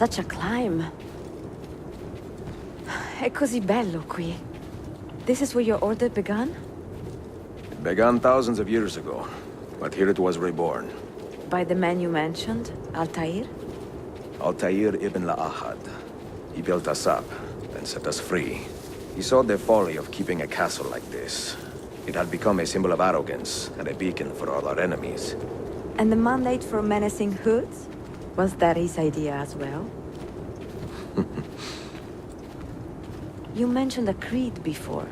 Such a climb. È così bello qui. This is where your order began? It began thousands of years ago, but here it was reborn. By the man you mentioned, Altair? Altair ibn La'ahad. He built us up, and set us free. He saw the folly of keeping a castle like this. It had become a symbol of arrogance, and a beacon for all our enemies. And the mandate for menacing hoods? Was that his idea as well? You mentioned a creed before.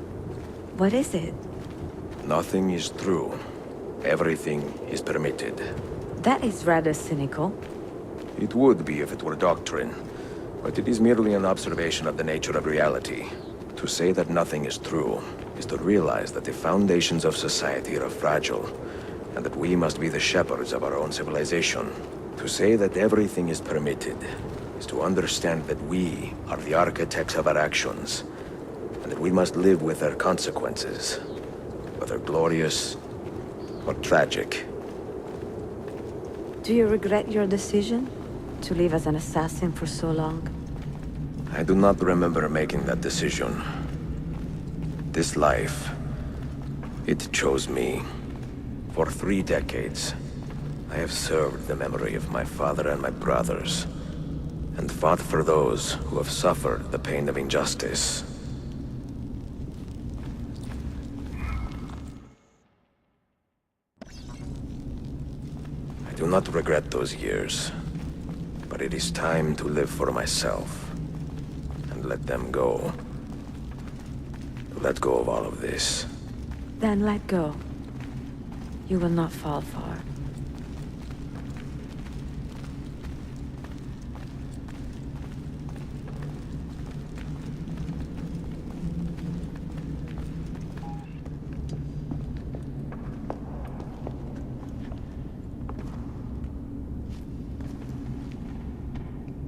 What is it? Nothing is true. Everything is permitted. That is rather cynical. It would be if it were doctrine, but it is merely an observation of the nature of reality. To say that nothing is true is to realize that the foundations of society are fragile, and that we must be the shepherds of our own civilization. To say that everything is permitted is to understand that we are the architects of our actions, and that we must live with their consequences, whether glorious or tragic. Do you regret your decision to live as an assassin for so long? I do not remember making that decision. This life, it chose me. For 3 decades, I have served the memory of my father and my brothers, and fought for those who have suffered the pain of injustice. I do not regret those years, but it is time to live for myself, and let them go. Let go of all of this. Then let go. You will not fall far.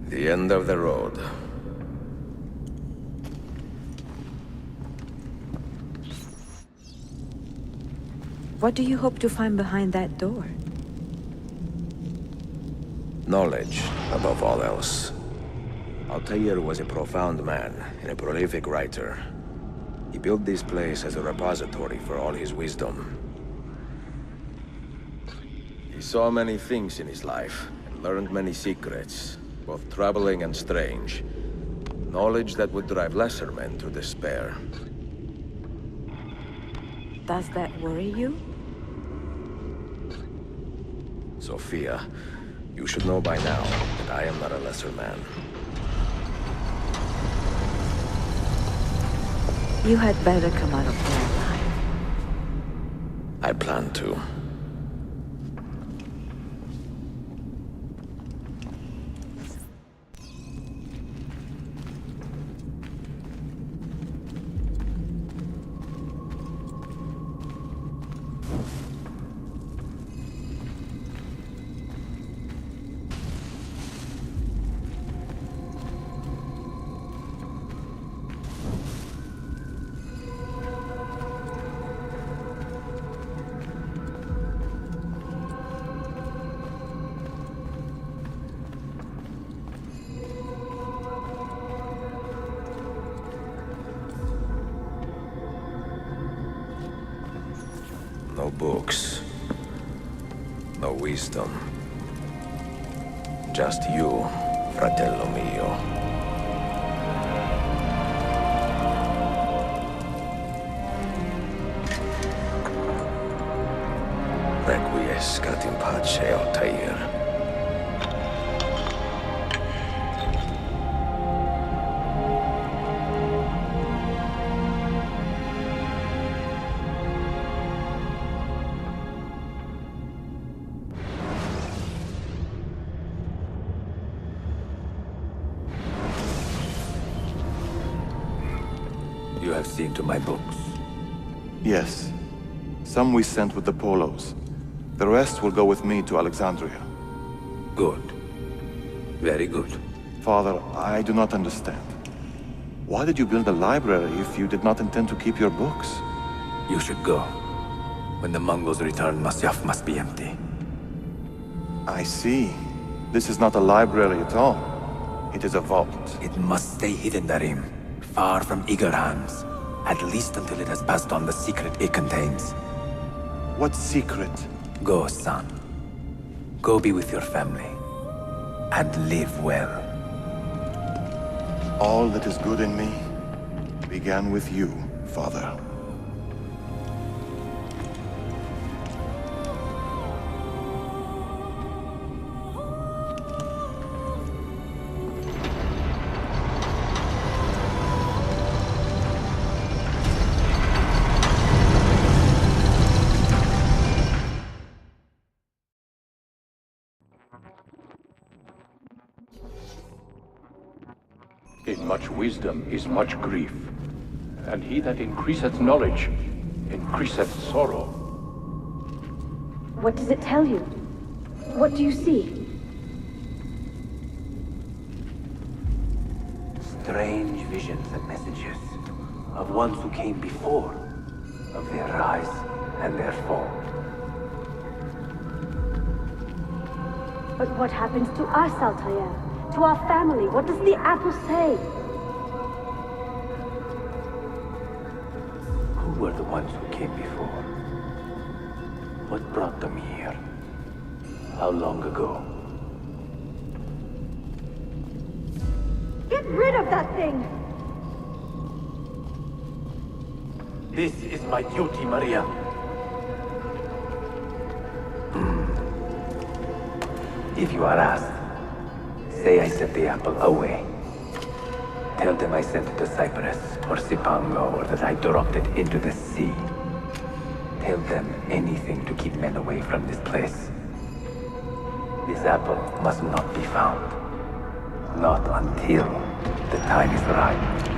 The end of the road. What do you hope to find behind that door? Knowledge, above all else. Altair was a profound man and a prolific writer. He built this place as a repository for all his wisdom. He saw many things in his life, and learned many secrets, both troubling and strange. Knowledge that would drive lesser men to despair. Does that worry you? Sophia, you should know by now that I am not a lesser man. You had better come out of there alive. I plan to. No books. No wisdom. Just you, fratello mio. Requiescat in pace, Altair. You have seen to my books. Yes. Some we sent with the Polos. The rest will go with me to Alexandria. Good. Very good. Father, I do not understand. Why did you build a library if you did not intend to keep your books? You should go. When the Mongols return, Masyaf must be empty. I see. This is not a library at all. It is a vault. It must stay hidden, Darim. Far from eager hands. At least until it has passed on the secret it contains. What secret? Go, son. Go be with your family. And live well. All that is good in me began with you, Father. In much wisdom is much grief, and he that increaseth knowledge increaseth sorrow. What does it tell you? What do you see? Strange visions and messages of ones who came before, of their rise and their fall. But what happens to us, Altair? To our family? What does the apple say? Who were the ones who came before? What brought them here? How long ago? Get rid of that thing! This is my duty, Maria. If you are asked, say I sent the apple away. Tell them I sent it to Cyprus, or Cipango, or that I dropped it into the sea. Tell them anything to keep men away from this place. This apple must not be found. Not until the time is right.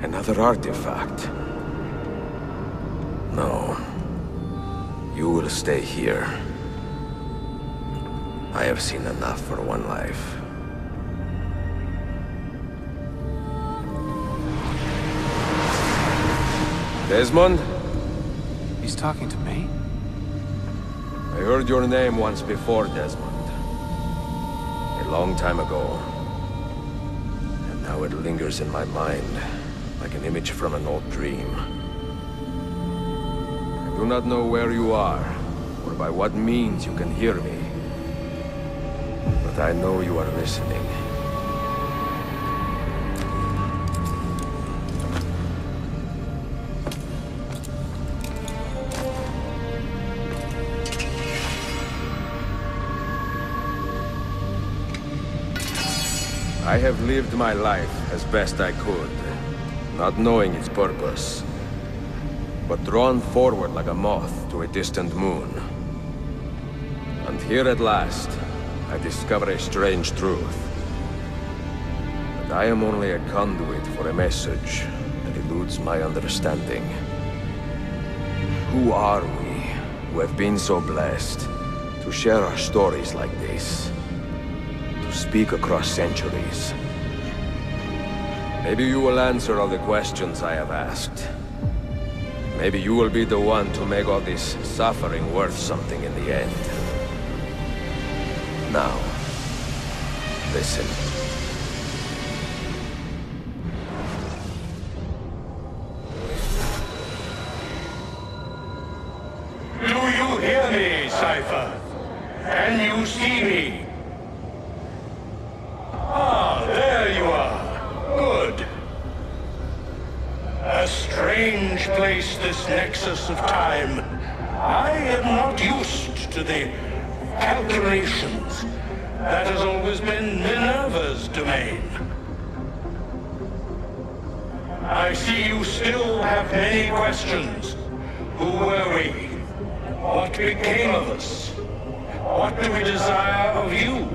Another artifact. No. You will stay here. I have seen enough for one life. Desmond? He's talking to me? I heard your name once before, Desmond. A long time ago. And now it lingers in my mind, like an image from an old dream. I do not know where you are, or by what means you can hear me. But I know you are listening. I have lived my life as best I could, not knowing its purpose, but drawn forward like a moth to a distant moon. And here at last, I discover a strange truth. That I am only a conduit for a message that eludes my understanding. Who are we, who have been so blessed, to share our stories like this? To speak across centuries. Maybe you will answer all the questions I have asked. Maybe you will be the one to make all this suffering worth something in the end. Now, listen. Do you hear me, Cypher? Can you see me? Ah, there you are. Good. A strange place, this nexus of time. I am not used to the calculations. That has always been Minerva's domain. I see you still have many questions. Who were we? What became of us? What do we desire of you?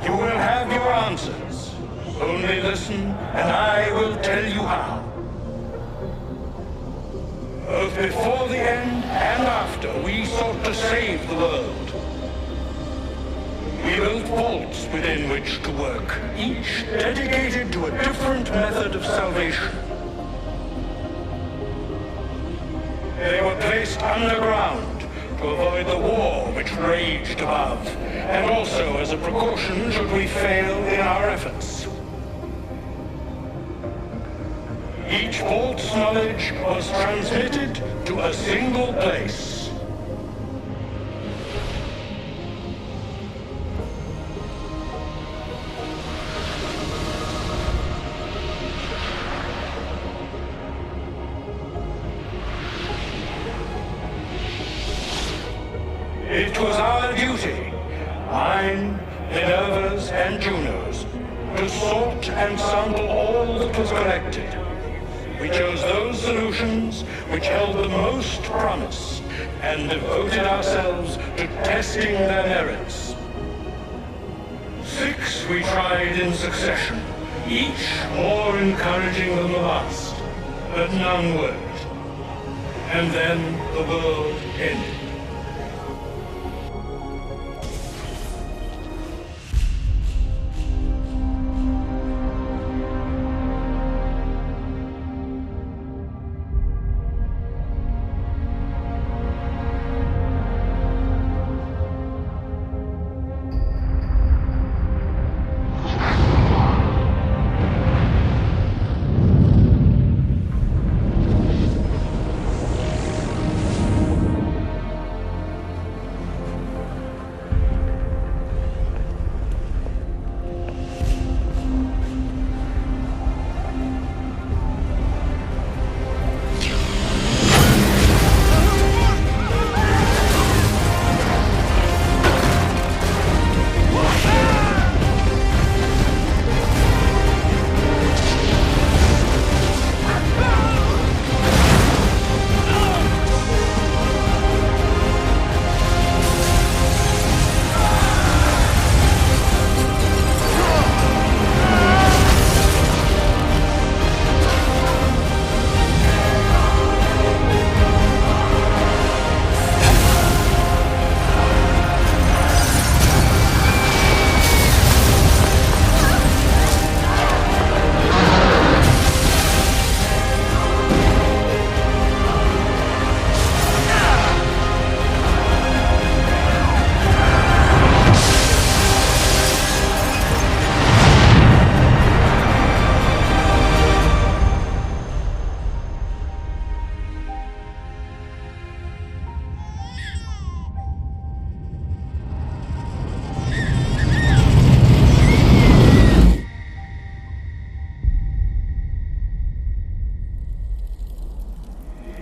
You will have your answers. Only listen, and I will tell you how. Both before the end and after, we sought to save the world. We built vaults within which to work, each dedicated to a different method of salvation. They were placed underground to avoid the war which raged above, and also as a precaution should we fail in our efforts. Each vault's knowledge was transmitted to a single place. It was our duty, mine, Minerva's, and Juno's, to sort and sample all that was collected. We chose those solutions which held the most promise and devoted ourselves to testing their merits. 6 we tried in succession, each more encouraging than the last, but none worked. And then the world ended.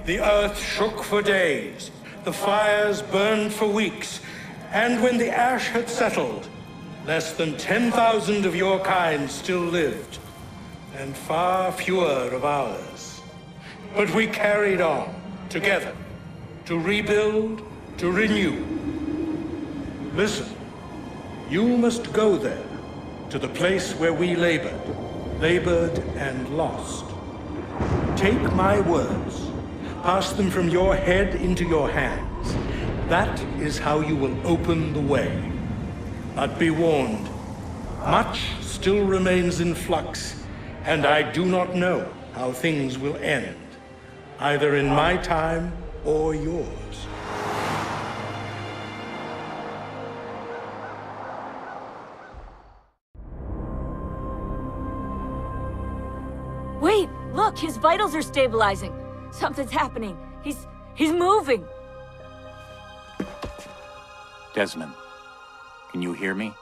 The earth shook for days, the fires burned for weeks, and when the ash had settled, less than 10,000 of your kind still lived, and far fewer of ours. But we carried on, together, to rebuild, to renew. Listen, you must go there, to the place where we labored and lost. Take my words. Pass them from your head into your hands. That is how you will open the way. But be warned, much still remains in flux, And I do not know how things will end, either in my time or yours. Wait, look, his vitals are stabilizing. Something's happening. He's moving. Desmond, can you hear me?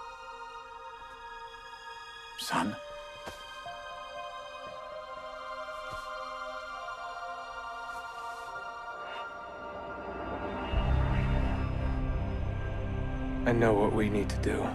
Son? I know what we need to do.